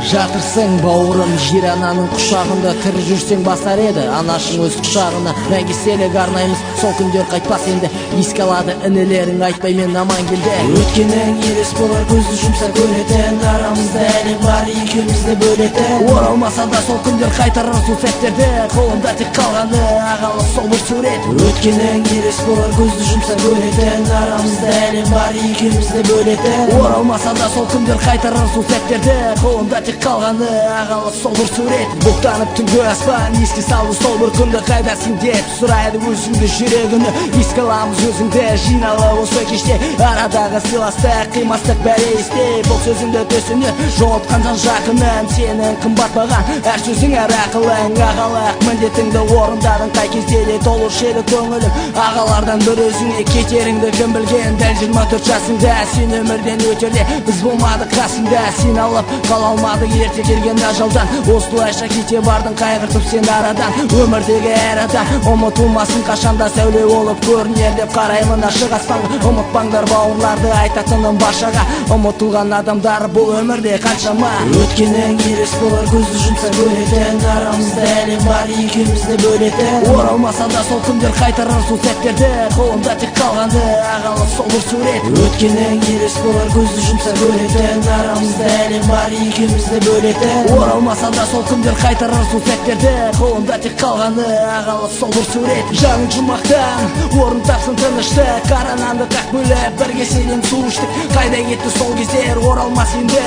Жатырсың бауырым жер ананың құшағында, тірі жүрсең басар еді анашың өз құшағына. Мәңгі сыйлық арнаймыз, сол күндер қайтпас енді. Еске алады інілерің, айтпай мен аман келді. Өткенің елес болар, көзді жұмса көретін. Арамызда әлем бар, екеумізді бөлетін. Оралмаса да сол күндер қайтарар сол сәттерді. Қолымда тек қалғаны ағалық сол бір сурет. Өткенің елес болар, көзді жұмса көретін. Арамызда әлем бар, екеумізді бөлетін. Оралмаса да сол күндер қайтарар сол сәттерді. Қолымда тек қалғаны ағалық сол бір сурет. Бұқтанып түнгі аспан еске салды сол бір күнді. Қайдасың деп сұрайды өзіңді жүрегіні. Еске аламыз өзіңді жиналып осы кеште. Арадағы сыйластық қимастық бәрі есте. Бұл сөзіңді төсіне жоғалтқан жан жақының. Сенің қымбат маған әр сөзің әр ақылың. Ағалық міндетіңді орындадың қай кезде де толушы еді көңілім. Ағалардан бір өзіңе кетеріңді кім білген. Дәл 24 жасыңда сен өмірден өтерде біз болмадық қасыңда. Сен алып қала алмадық ерте келген ажалдан. Осылайша кете бардың қайғыртып сен арадан. Өмірдегі әр адам ұмытылмасын қашанда сәуле болып көрінер деп қараймын ашық аспанға. Ұмытпаңдар бауырларды айтатыным баршаға. Ұмытылған адамдар бұл өмірде қаншама. Өткенің елес болар, көзді жұмса көретін. Арамызда әлем бар, екеумізді бөлетін. Оралмаса да сол күндер қайтарар сол сәттерді. Қолымда тек қалғаны ағалық сол бір сурет. Өткенің елес болар, көзді жұмса көретін. Арамызда әлем бар, екеумізді бөлетін. Оралмаса да сол күндер қайтарар сол сәттерді. Қолымда тек қалғаны ағалық сол бір сурет. Жаның жұмақтан орын тапсын тыныштық. Қарананды қақ бөліп бірге селен су іштік. Қайда кетті сол кездер оралмас енді.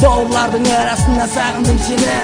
Бауырлардың арасына сағындым сені.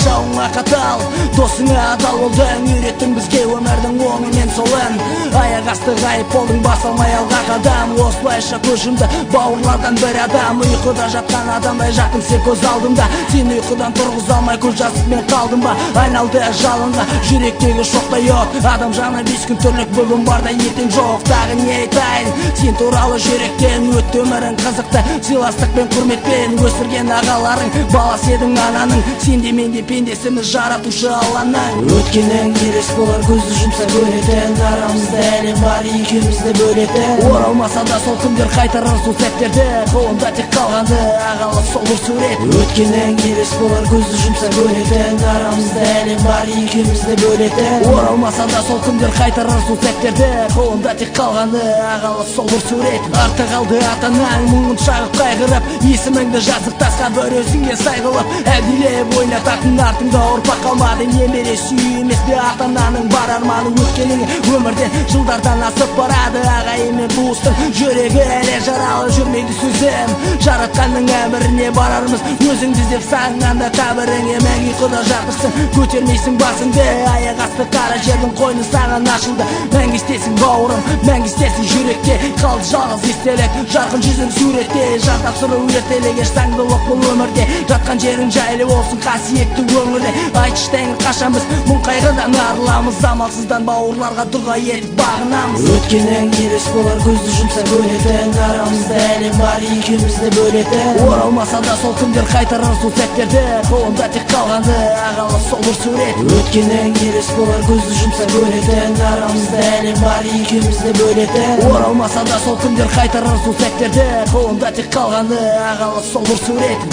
Жауыңа қатал досыңа адал болдың. Үйреттің бізге өмірдің оңы мен солын. Аяқ асты ғайып болдың, бас алмай алға қадам. Осылайша көз жұмды бауырлардан бір адам. Ұйқыда жатқан адамдай жаттың сен көз алдымда. Сен ұйқыдан тұрғыза алмай көз жазып мен қалдым ба. Айналды жалынға жүректегі шоқтай от. Адам жаны 5 күн түрлік, бүгін бар да ертең жоқ. Тағы не айтайын, сен туралы жүректен өтті өмірің қызықты. Сыйластық пен құрметпен өсірген ағаларың. Баласы едің ананың, сен де мен де пендесіміз жаратушы Алланың. Өткенің елес болар, көзді жұмса көретін. Арамызда әлем бар, екеумізді бөлетін. Оралмаса да сол күндер қайтарар сол сәттерді. Қолымда тек қалғаны ағалық сол бір сурет. Өткенің елес болар, көзді жұмса көретін. Арамызда әлем бар, екеумізді бөлетін. Оралмаса да сол күндер қайтарар сол сәттерді. Қолымда тек қалғаны ағалық сол бір сурет. Артта қалды ата-анаң мұңын шағып қайғырып. Есіміңді жазып тасқа бір өзіңе сайғылып. Әділеп ойнататын артыңда ұрпақ қалмады. Немере сүйі емес пе ата-ананың бар арманы. Өткенің өмірден жылдардан асып барады. Ағайын мен туыстың жүрегі әлі жаралы жүрмейді сөзім. Жаратқанның әміріне барармыз. Өзіңді іздеп сағынғанда қабіріңе мәңгі ұйқыда жатырсың. Көтермейсің басыңды, аяқ асты қара жердің қойны саған ашылды. Мәңгі істесің бауырым, мәңгі істесің жүректе. Қалды жалғыз естелік, жарқын жүзің суретте. Жан тапсыру ертелеген саңдылық бұл өмірде. Жатқан жерің жайлы болсын қасиетті өңірде. Айтшы тәңір қашан біз мұң қайғыдан арыламыз. Амалсыздан бауырларға дұға етіп бағынамыз. Өткенің елес болар, көзді жұмса көретін. Арамызда әлем бар, екеумізді бөлетін. Оралмаса да сол күндер қайтарар сол сәттерді. Қолымда тек қалғаны ағалық сол бір сурет. Өткенің елес болар, көзді жұмса көретін. Арамызда әлем бар, екеумізді бөлетін. Оралмаса да сол күндер қайтарар сол сәттерді. Қолымда тек қалғаны ағалық сол бір сурет.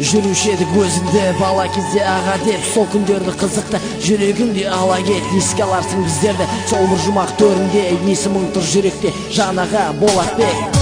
Жүруші едік өзіңді бала кезде аға деп. Сол күндерді қызықты жүрегіңде ала кет. Еске аларсың біздерді сол бір жұмақ төрінде. Есімің тұр жүректе Жанаға Болатбек.